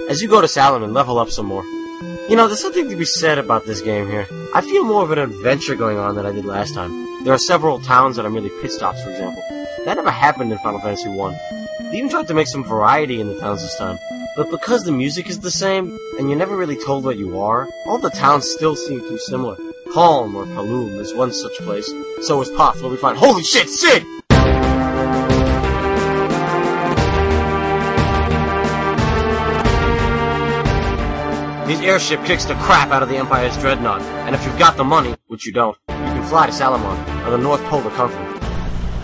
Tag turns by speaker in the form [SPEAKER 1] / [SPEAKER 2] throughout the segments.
[SPEAKER 1] As you go to Salomon, level up some more. You know, there's something to be said about this game here. I feel more of an adventure going on than I did last time. There are several towns that are merely pit stops, for example. That never happened in Final Fantasy 1. They even tried to make some variety in the towns this time. But because the music is the same, and you're never really told what you are, all the towns still seem too similar. Palm or Paloom is one such place. So is Poth, where we find— Holy shit, Sid! This airship kicks the crap out of the Empire's dreadnought, and if you've got the money, which you don't, you can fly to Salomon, on the North Pole of the continent.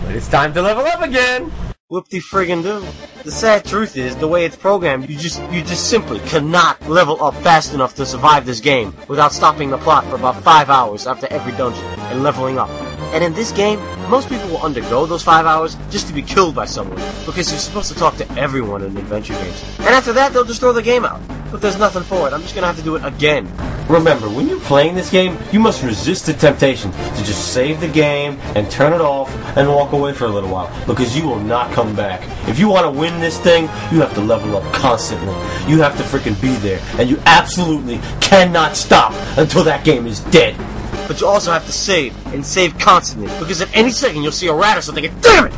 [SPEAKER 2] But it's time to level up again!
[SPEAKER 1] Whoop-de-friggin'-do. The sad truth is, the way it's programmed, you just simply cannot level up fast enough to survive this game without stopping the plot for about 5 hours after every dungeon and leveling up. And in this game, most people will undergo those 5 hours just to be killed by someone, because you're supposed to talk to everyone in adventure games. And after that, they'll just throw the game out. But there's nothing for it. I'm just gonna have to do it again.
[SPEAKER 2] Remember, when you're playing this game, you must resist the temptation to just save the game and turn it off and walk away for a little while, because you will not come back. If you want to win this thing, you have to level up constantly. You have to freaking be there, and you absolutely cannot stop until that game is dead.
[SPEAKER 1] But you also have to save, and save constantly, because at any second you'll see a rat or something and damn it!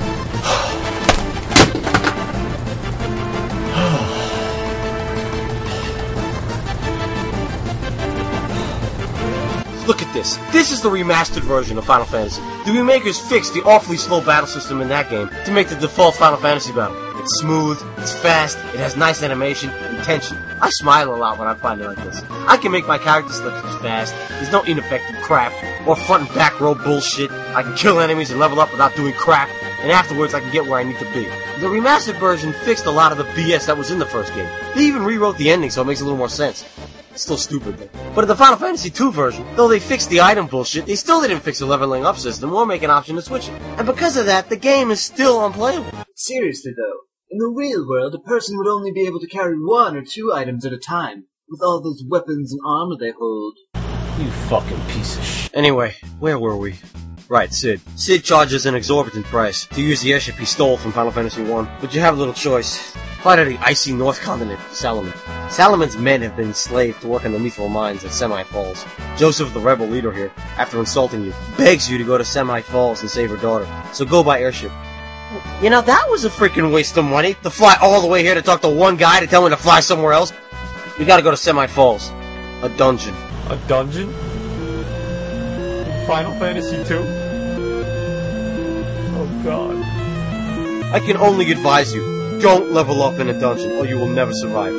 [SPEAKER 1] Look at this. This is the remastered version of Final Fantasy. The remakers fixed the awfully slow battle system in that game to make the default Final Fantasy battle. It's smooth, it's fast, it has nice animation, and tension. I smile a lot when I find it like this. I can make my character slips fast, there's no ineffective crap, or front and back row bullshit. I can kill enemies and level up without doing crap, and afterwards I can get where I need to be. The remastered version fixed a lot of the BS that was in the first game. They even rewrote the ending so it makes a little more sense. It's still stupid though. But in the Final Fantasy II version, though they fixed the item bullshit, they still didn't fix the leveling up system or make an option to switch it. And because of that, the game is still unplayable.
[SPEAKER 3] Seriously though, in the real world, a person would only be able to carry 1 or 2 items at a time, with all those weapons and armor they hold.
[SPEAKER 2] You fucking piece of shit.
[SPEAKER 1] Anyway, where were we? Right, Sid. Sid charges an exorbitant price to use the airship he stole from Final Fantasy I, but you have little choice. Fly to the icy North Continent, Salomon. Salomon's men have been enslaved to work in the Mithril mines at Semi Falls. Joseph, the rebel leader here, after insulting you, begs you to go to Semi Falls and save her daughter, so go by airship. You know, that was a freaking waste of money, to fly all the way here to talk to one guy to tell me to fly somewhere else. We gotta go to Semi Falls. A dungeon.
[SPEAKER 2] A dungeon? Final Fantasy II? Oh god.
[SPEAKER 1] I can only advise you, don't level up in a dungeon or you will never survive.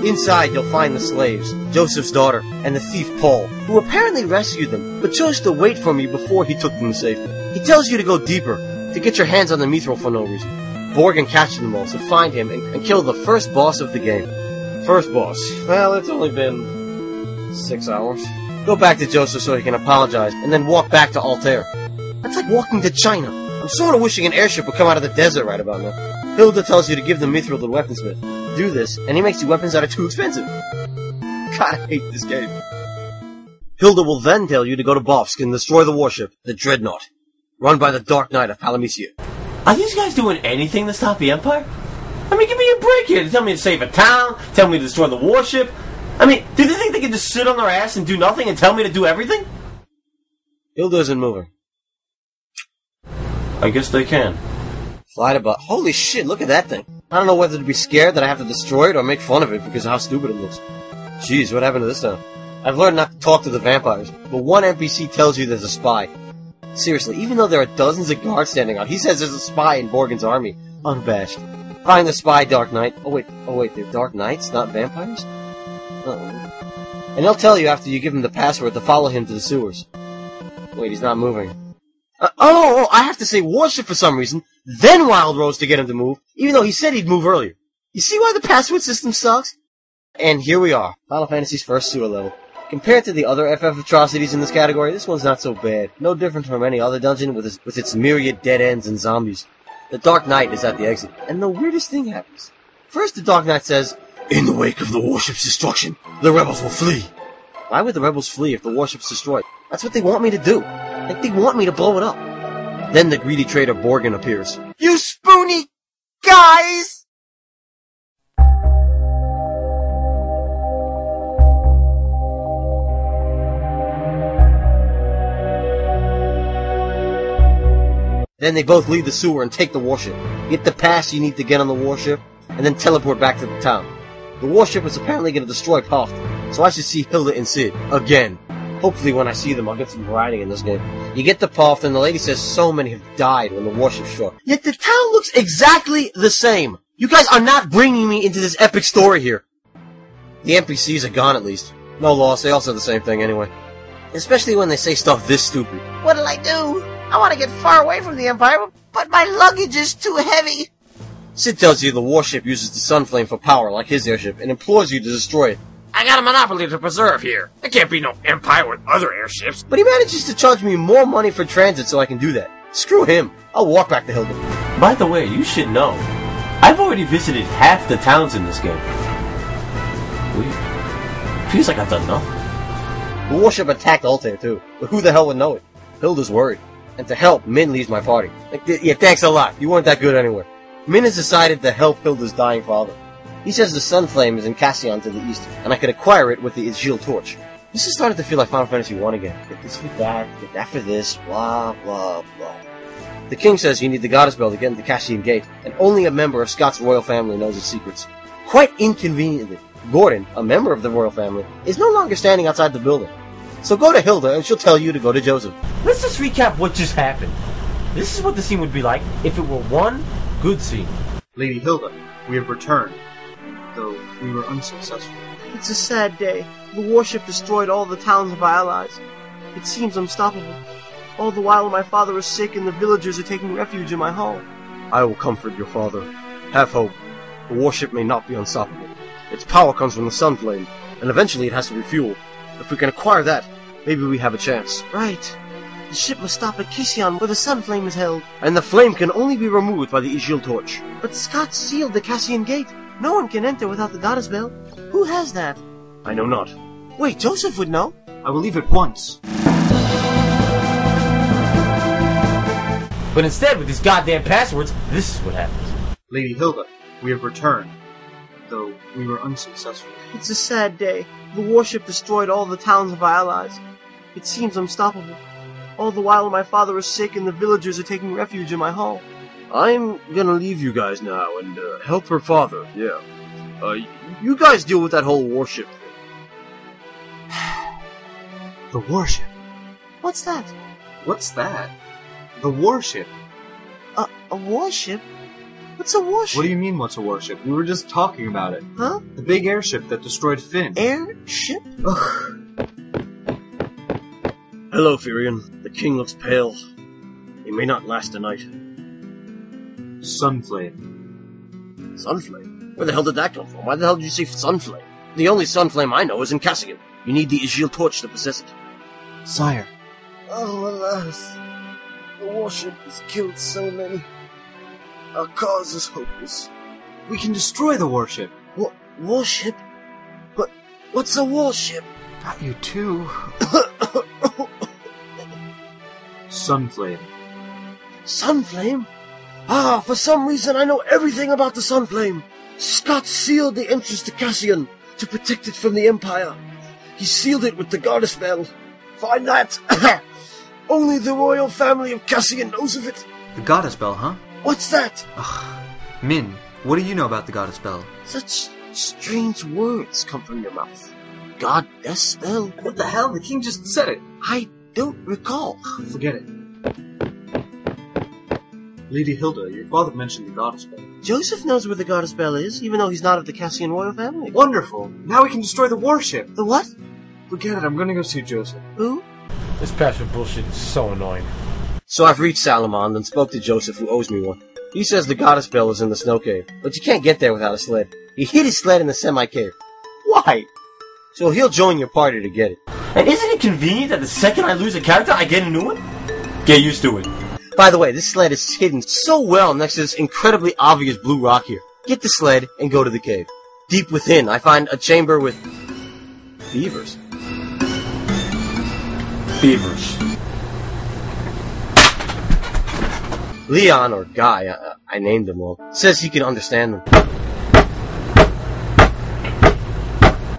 [SPEAKER 1] Inside you'll find the slaves, Joseph's daughter, and the thief Paul, who apparently rescued them, but chose to wait for me before he took them to safety. He tells you to go deeper, to get your hands on the Mithril for no reason. Borgin captured them all, so find him and kill the first boss of the game. First boss. Well, it's only been 6 hours. Go back to Joseph so he can apologize, and then walk back to Altair. That's like walking to China. I'm sort of wishing an airship would come out of the desert right about now. Hilda tells you to give the Mithril to the weaponsmith. Do this, and he makes you weapons that are too expensive. God, I hate this game. Hilda will then tell you to go to Bofsk and destroy the warship, the Dreadnought, run by the Dark Knight of Palamecia.
[SPEAKER 2] Are these guys doing anything to stop the Empire? I mean, give me a break here. They tell me to save a town, tell me to destroy the warship. I mean, do they think they can just sit on their ass and do nothing and tell me to do everything?
[SPEAKER 1] Hilda isn't moving.
[SPEAKER 2] I guess they can.
[SPEAKER 1] Fly to Bofsk. Holy shit, look at that thing. I don't know whether to be scared that I have to destroy it or make fun of it because of how stupid it looks. Jeez, what happened to this town? I've learned not to talk to the vampires, but one NPC tells you there's a spy. Seriously, even though there are dozens of guards standing out, he says there's a spy in Borgin's army. Unabashed. Find the spy, Dark Knight. Oh wait, they're Dark Knights, not vampires? Uh-oh. And he'll tell you after you give him the password to follow him to the sewers. Wait, he's not moving. I have to say Warship for some reason, then Wild Rose to get him to move, even though he said he'd move earlier. You see why the password system sucks? And here we are, Final Fantasy's first sewer level. Compared to the other FF atrocities in this category, this one's not so bad. No different from any other dungeon with its myriad dead ends and zombies. The Dark Knight is at the exit, and the weirdest thing happens. First, the Dark Knight says, "In the wake of the warship's destruction, the rebels will flee." Why would the rebels flee if the warship's destroyed? That's what they want me to do. Like, they want me to blow it up. Then the greedy traitor Borgin appears. "You spoony guys!" Then they both leave the sewer and take the warship. Get the pass you need to get on the warship, and then teleport back to the town. The warship is apparently going to destroy Puft, so I should see Hilda and Sid again. Hopefully when I see them, I'll get some writing in this game. You get to Puft, and the lady says so many have died when the warship struck. Yet the town looks exactly the same. You guys are not bringing me into this epic story here. The NPCs are gone at least. No loss, they all said the same thing anyway. Especially when they say stuff this stupid. What'll I do? I want to get far away from the Empire, but my luggage is too heavy. Sid tells you the warship uses the Sunflame for power like his airship and implores you to destroy it.
[SPEAKER 4] I got a monopoly to preserve here. There can't be no Empire with other airships.
[SPEAKER 1] But he manages to charge me more money for transit so I can do that. Screw him. I'll walk back to Hilda.
[SPEAKER 2] By the way, you should know, I've already visited half the towns in this game. Weird. Feels like I've done nothing.
[SPEAKER 1] The warship attacked Altair too, but who the hell would know it? Hilda's worried. And to help, Min leaves my party. Yeah, thanks a lot. You weren't that good anyway. Min has decided to help Hilda's dying father. He says the Sunflame is in Cassian to the east, and I could acquire it with the Izil torch. This is starting to feel like Final Fantasy 1 again. Get this for that, get that for this, blah, blah, blah. The king says you need the Goddess Bell to get into Cassian Gate, and only a member of Scott's royal family knows its secrets. Quite inconveniently, Gordon, a member of the royal family, is no longer standing outside the building. So go to Hilda, and she'll tell you to go to Joseph.
[SPEAKER 2] Let's just recap what just happened. This is what the scene would be like if it were one good scene.
[SPEAKER 3] Lady Hilda, we have returned, though we were unsuccessful.
[SPEAKER 1] It's a sad day. The warship destroyed all the towns of our allies. It seems unstoppable. All the while my father is sick and the villagers are taking refuge in my hall. I will comfort your father. Have hope. The warship may not be unstoppable. Its power comes from the Sunflame, and eventually it has to refuel. If we can acquire that, maybe we have a chance. Right. The ship must stop at Cassian, where the Sunflame is held. And the flame can only be removed by the Izil torch. But Scott sealed the Cassian Gate. No one can enter without the Goddess Bell. Who has that? I know not. Wait, Joseph would know.
[SPEAKER 3] I will leave at once.
[SPEAKER 2] But instead, with these goddamn passwords, this is what happens.
[SPEAKER 3] Lady Hilda, we have returned, though we were unsuccessful.
[SPEAKER 1] It's a sad day. The warship destroyed all the towns of our allies. It seems unstoppable. All the while my father is sick and the villagers are taking refuge in my hall. I'm gonna leave you guys now and help her father, yeah. You guys deal with that whole warship thing.
[SPEAKER 3] The warship?
[SPEAKER 1] What's that?
[SPEAKER 3] What's that? The warship.
[SPEAKER 1] A warship? What's a warship?
[SPEAKER 3] What do you mean, what's a warship? We were just talking about it.
[SPEAKER 1] Huh?
[SPEAKER 3] The big airship that destroyed Finn.
[SPEAKER 1] Airship?
[SPEAKER 3] Ugh.
[SPEAKER 1] Hello, Firion. The king looks pale. He may not last a night.
[SPEAKER 3] Sunflame.
[SPEAKER 1] Sunflame? Where the hell did that come from? Why the hell did you say Sunflame? The only Sunflame I know is in Cassian. You need the Izil torch to possess it.
[SPEAKER 3] Sire.
[SPEAKER 1] Oh, alas. The warship has killed so many. Our cause is hopeless.
[SPEAKER 3] We can destroy the warship.
[SPEAKER 1] Warship? But what's a warship?
[SPEAKER 3] Not you too. Sunflame.
[SPEAKER 1] Sunflame? Ah, for some reason I know everything about the Sunflame. Scott sealed the entrance to Cassian to protect it from the Empire. He sealed it with the Goddess Bell. Find that! Only the royal family of Cassian knows of it.
[SPEAKER 3] The Goddess Bell, huh?
[SPEAKER 1] What's that?
[SPEAKER 3] Ugh. Min, what do you know about the Goddess Bell?
[SPEAKER 1] Such strange words come from your mouth. Goddess Bell?
[SPEAKER 3] What the hell? The king just said it.
[SPEAKER 1] I don't recall.
[SPEAKER 3] Forget it. Lady Hilda, your father mentioned the Goddess Bell.
[SPEAKER 1] Joseph knows where the Goddess Bell is, even though he's not of the Cassian royal family.
[SPEAKER 3] Wonderful! Now we can destroy the warship!
[SPEAKER 1] The what?
[SPEAKER 3] Forget it, I'm gonna go see Joseph.
[SPEAKER 1] Who?
[SPEAKER 2] This password bullshit is so annoying.
[SPEAKER 1] So I've reached Salamand and spoke to Joseph, who owes me one. He says the Goddess Bell is in the snow cave, but you can't get there without a sled. He hid his sled in the semi-cave. Why? So he'll join your party to get it.
[SPEAKER 2] And isn't it convenient that the second I lose a character, I get a new one? Get used to it.
[SPEAKER 1] By the way, this sled is hidden so well next to this incredibly obvious blue rock here. Get the sled and go to the cave. Deep within, I find a chamber with beavers.
[SPEAKER 2] Beavers.
[SPEAKER 1] Leon, or Guy, I named him wrong, says he can understand them.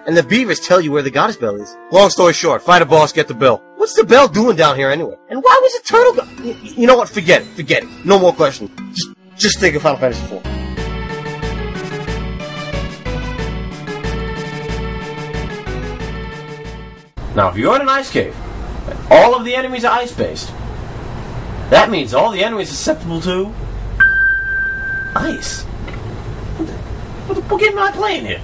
[SPEAKER 1] And the beavers tell you where the Goddess Bell is. Long story short, fight a boss, get the bell. What's What's the bell doing down here anyway? And why was a turtle You know what? Forget it. No more questions. Just think of Final Fantasy IV.
[SPEAKER 2] Now, if you're in an ice cave, and all of the enemies are ice-based, that means all the enemies are susceptible to ice. What game am I playing here?